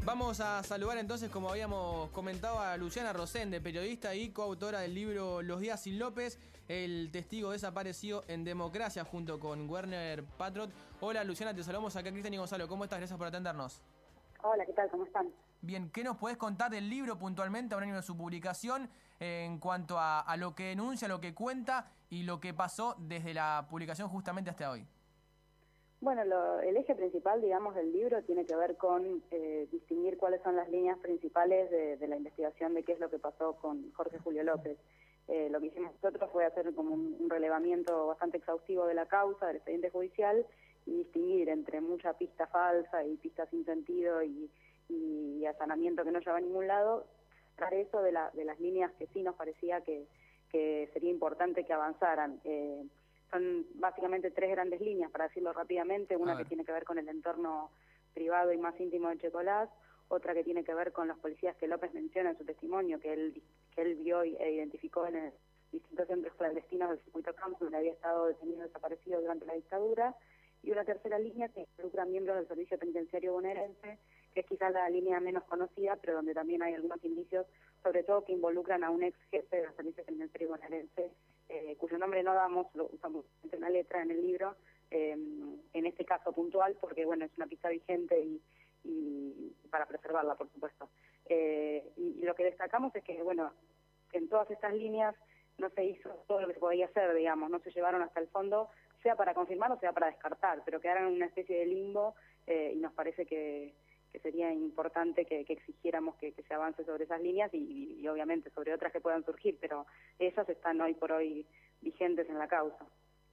Vamos a saludar entonces, como habíamos comentado, a Luciana Rosende, periodista y coautora del libro Los días sin López, el testigo desaparecido en democracia, junto con Werner Patrot. Hola Luciana, te saludamos acá, Cristian y Gonzalo. ¿Cómo estás? Gracias por atendernos. Hola, ¿qué tal? ¿Cómo están? Bien, ¿qué nos podés contar del libro puntualmente a un año de su publicación en cuanto a lo que denuncia, lo que cuenta y lo que pasó desde la publicación justamente hasta hoy? Bueno, el eje principal, digamos, del libro tiene que ver con distinguir cuáles son las líneas principales de la investigación de qué es lo que pasó con Jorge Julio López. Lo que hicimos nosotros fue hacer como un relevamiento bastante exhaustivo de la causa, del expediente judicial, y distinguir entre mucha pista falsa y pista sin sentido y allanamiento que no lleva a ningún lado, sacar eso de las líneas que sí nos parecía que sería importante que avanzaran. Son básicamente tres grandes líneas, para decirlo rápidamente. Una que tiene que ver con el entorno privado y más íntimo de Checolás, otra que tiene que ver con los policías que López menciona en su testimonio, que él vio e identificó en distintos centros clandestinos del circuito Camps, donde había estado detenido y desaparecido durante la dictadura, y una tercera línea que involucra a miembros del servicio penitenciario bonaerense, que es quizás la línea menos conocida, pero donde también hay algunos indicios, sobre todo que involucran a un ex jefe del servicio penitenciario bonaerense, cuyo nombre no damos, lo usamos en una letra en el libro, en este caso puntual, porque bueno, es una pista vigente y para preservarla, por supuesto. Y lo que destacamos es que, bueno, que en todas estas líneas no se hizo todo lo que se podía hacer, digamos, no se llevaron hasta el fondo, sea para confirmar o sea para descartar, pero quedaron en una especie de limbo y nos parece que sería importante que exigiéramos que se avance sobre esas líneas y obviamente sobre otras que puedan surgir, pero esas están hoy por hoy vigentes en la causa.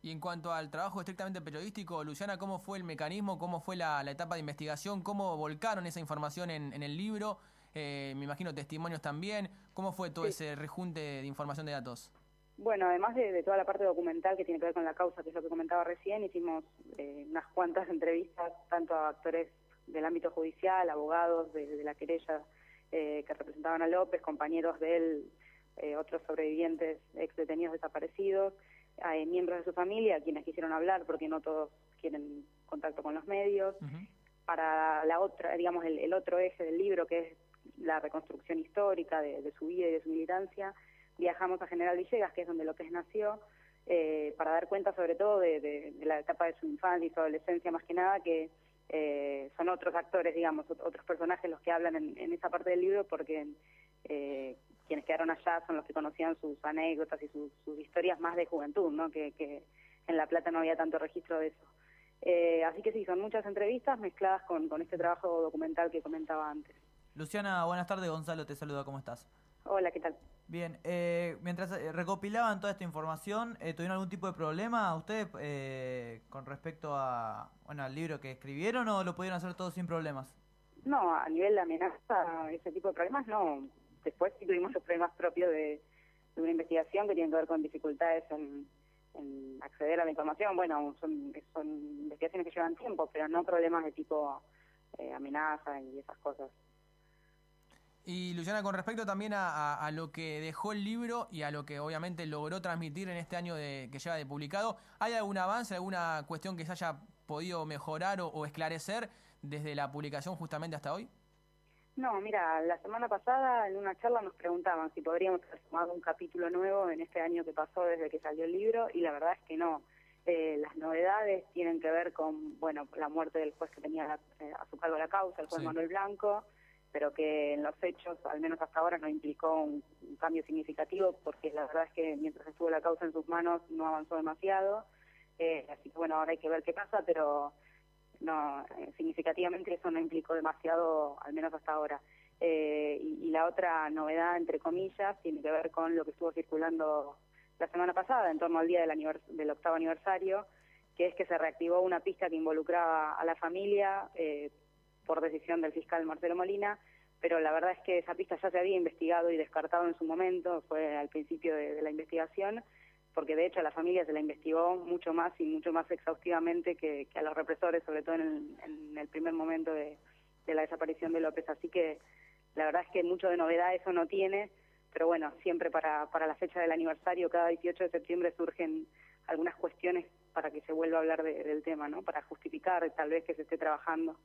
Y en cuanto al trabajo estrictamente periodístico, Luciana, ¿cómo fue el mecanismo? ¿Cómo fue la etapa de investigación? ¿Cómo volcaron esa información en el libro? Me imagino testimonios también. ¿Cómo fue todo ese rejunte de información de datos? Bueno, además de toda la parte documental que tiene que ver con la causa, que es lo que comentaba recién, hicimos unas cuantas entrevistas, tanto a actores del ámbito judicial, abogados de la querella que representaban a López, compañeros de él, otros sobrevivientes, ex detenidos desaparecidos, miembros de su familia, quienes quisieron hablar, porque no todos quieren contacto con los medios. Para la otra, digamos, el otro eje del libro, que es la reconstrucción histórica de su vida y de su militancia, viajamos a General Villegas, que es donde López nació, para dar cuenta sobre todo de la etapa de su infancia y su adolescencia, más que nada, que son otros actores, digamos, otros personajes los que hablan en esa parte del libro, porque quienes quedaron allá son los que conocían sus anécdotas y sus historias más de juventud, ¿no? Que en La Plata no había tanto registro de eso. Así que sí, son muchas entrevistas mezcladas con este trabajo documental que comentaba antes. Luciana, buenas tardes. Gonzalo te saluda, ¿cómo estás? Hola, ¿qué tal? Bien, mientras recopilaban toda esta información, ¿tuvieron algún tipo de problema ustedes con respecto al libro que escribieron o lo pudieron hacer todo sin problemas? No, a nivel de amenaza, ese tipo de problemas no. Después sí tuvimos los problemas propios de una investigación que tienen que ver con dificultades en acceder a la información. Bueno, son investigaciones que llevan tiempo, pero no problemas de tipo amenaza y esas cosas. Y Luciana, con respecto también a lo que dejó el libro y a lo que obviamente logró transmitir en este año que lleva de publicado, ¿hay algún avance, alguna cuestión que se haya podido mejorar o esclarecer desde la publicación justamente hasta hoy? No, mira, la semana pasada en una charla nos preguntaban si podríamos haber sumado un capítulo nuevo en este año que pasó desde que salió el libro, y la verdad es que no. Las novedades tienen que ver con, bueno, la muerte del juez que tenía a su cargo la causa, el juez Manuel Blanco, pero que en los hechos, al menos hasta ahora, no implicó un cambio significativo, porque la verdad es que mientras estuvo la causa en sus manos no avanzó demasiado, así que bueno, ahora hay que ver qué pasa, pero no, significativamente eso no implicó demasiado, al menos hasta ahora. Y la otra novedad, entre comillas, tiene que ver con lo que estuvo circulando la semana pasada, en torno al día del 8º aniversario, que es que se reactivó una pista que involucraba a la familia, por decisión del fiscal Marcelo Molina, pero la verdad es que esa pista ya se había investigado y descartado en su momento, fue al principio de la investigación, porque de hecho a la familia se la investigó mucho más y mucho más exhaustivamente que a los represores, sobre todo en el primer momento de la desaparición de López. Así que la verdad es que mucho de novedad eso no tiene, pero bueno, siempre para la fecha del aniversario, cada 18 de septiembre surgen algunas cuestiones para que se vuelva a hablar del tema, ¿no? Para justificar tal vez que se esté trabajando.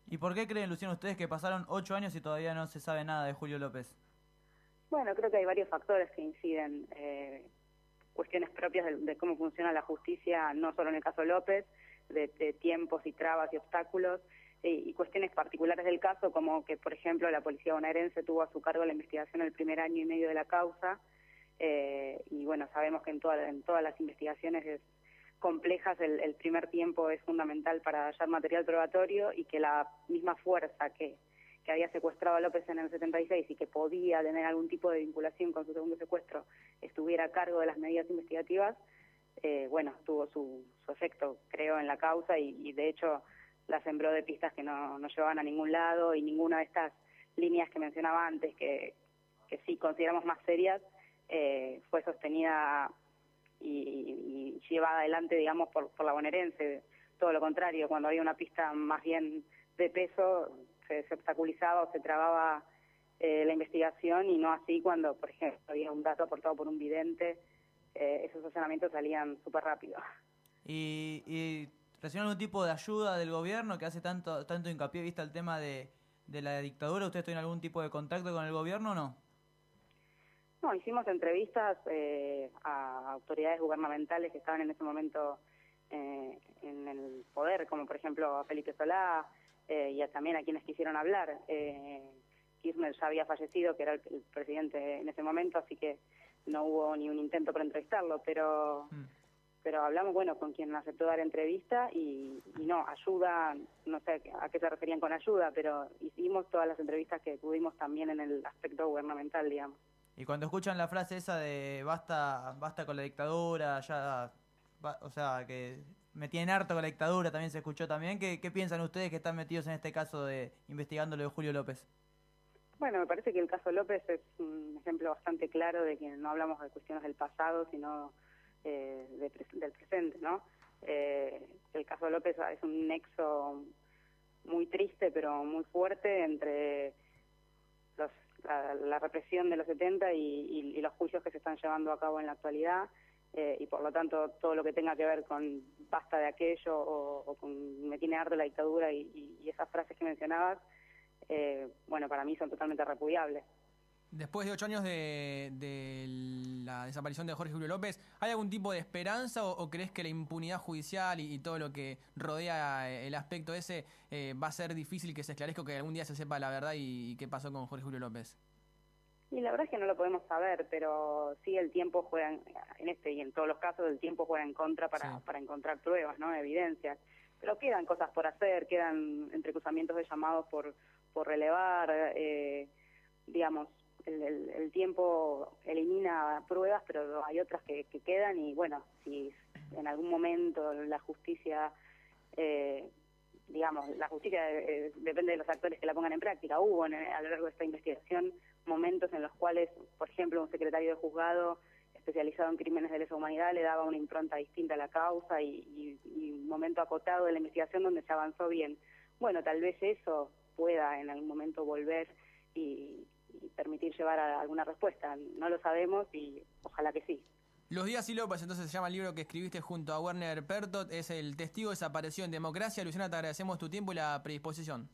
¿Y por qué creen, Luciana, ustedes que pasaron 8 años y todavía no se sabe nada de Julio López? Bueno, creo que hay varios factores que inciden, cuestiones propias de cómo funciona la justicia, no solo en el caso López, de tiempos y trabas y obstáculos, y cuestiones particulares del caso, como que, por ejemplo, la policía bonaerense tuvo a su cargo la investigación el primer año y medio de la causa, y bueno, sabemos que en todas las investigaciones complejas el primer tiempo es fundamental para hallar material probatorio, y que la misma fuerza que había secuestrado a López en el 76 y que podía tener algún tipo de vinculación con su segundo secuestro, estuviera a cargo de las medidas investigativas, bueno, tuvo su efecto, creo, en la causa, y de hecho la sembró de pistas que no llevaban a ningún lado, y ninguna de estas líneas que mencionaba antes, que sí consideramos más serias, fue sostenida y llevada adelante, digamos, por la bonaerense. Todo lo contrario, cuando había una pista más bien de peso, se obstaculizaba o se trababa la investigación, y no así cuando, por ejemplo, había un dato aportado por un vidente. Esos allanamientos salían súper rápido. ¿Y reciben algún tipo de ayuda del gobierno que hace tanto hincapié, vista el tema de la dictadura? ¿Ustedes tienen algún tipo de contacto con el gobierno o no? No, hicimos entrevistas a autoridades gubernamentales que estaban en ese momento en el poder, como por ejemplo a Felipe Solá, y también a quienes quisieron hablar. Kirchner ya había fallecido, que era el presidente en ese momento, así que no hubo ni un intento por entrevistarlo, pero hablamos, bueno, con quien aceptó dar entrevista, y no, ayuda, no sé a qué se referían con ayuda, pero hicimos todas las entrevistas que pudimos también en el aspecto gubernamental, digamos. Y cuando escuchan la frase esa de basta con la dictadura, o sea, que me tienen harto con la dictadura, también se escuchó también, ¿qué piensan ustedes que están metidos en este caso de investigando lo de Julio López? Bueno, me parece que el caso López es un ejemplo bastante claro de que no hablamos de cuestiones del pasado, sino del presente, ¿no? El caso López es un nexo muy triste, pero muy fuerte entre la represión de los 70 y los juicios que se están llevando a cabo en la actualidad, y por lo tanto todo lo que tenga que ver con basta de aquello o con me tiene harto la dictadura y esas frases que mencionabas, bueno, para mí son totalmente repudiables. Después de 8 años de la desaparición de Jorge Julio López, ¿hay algún tipo de esperanza o crees que la impunidad judicial y todo lo que rodea el aspecto ese va a ser difícil que se esclarezca o que algún día se sepa la verdad y qué pasó con Jorge Julio López? Y la verdad es que no lo podemos saber, pero sí el tiempo juega, en este y en todos los casos, el tiempo juega en contra para encontrar pruebas, ¿no? Evidencias. Pero quedan cosas por hacer, quedan entrecruzamientos de llamados por relevar, digamos. El tiempo elimina pruebas, pero hay otras que quedan, y bueno, si en algún momento la justicia, digamos, la justicia depende de los actores que la pongan en práctica. Hubo a lo largo de esta investigación momentos en los cuales, por ejemplo, un secretario de juzgado especializado en crímenes de lesa humanidad le daba una impronta distinta a la causa, y un momento acotado de la investigación donde se avanzó bien. Bueno, tal vez eso pueda en algún momento volver y permitir llevar a alguna respuesta. No lo sabemos y ojalá que sí. Los días y López, entonces se llama el libro que escribiste junto a Werner Pertot, es El testigo desapareció en democracia. Luciana, te agradecemos tu tiempo y la predisposición.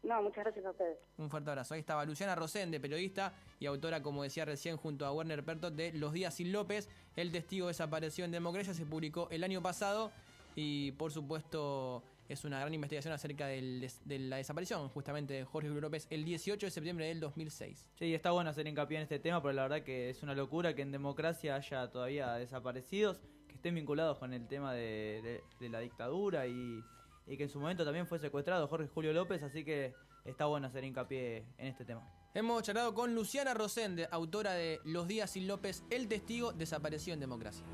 No, muchas gracias a ustedes. Un fuerte abrazo. Ahí estaba Luciana Rosende, periodista y autora, como decía recién, junto a Werner Pertot, de Los días sin López. El testigo desapareció en democracia, se publicó el año pasado y, por supuesto, es una gran investigación acerca de la desaparición justamente de Jorge Julio López el 18 de septiembre del 2006. Sí, está bueno hacer hincapié en este tema, porque la verdad que es una locura que en democracia haya todavía desaparecidos que estén vinculados con el tema de la dictadura y que en su momento también fue secuestrado Jorge Julio López, así que está bueno hacer hincapié en este tema. Hemos charlado con Luciana Rosende, autora de Los días sin López, el testigo desapareció en democracia.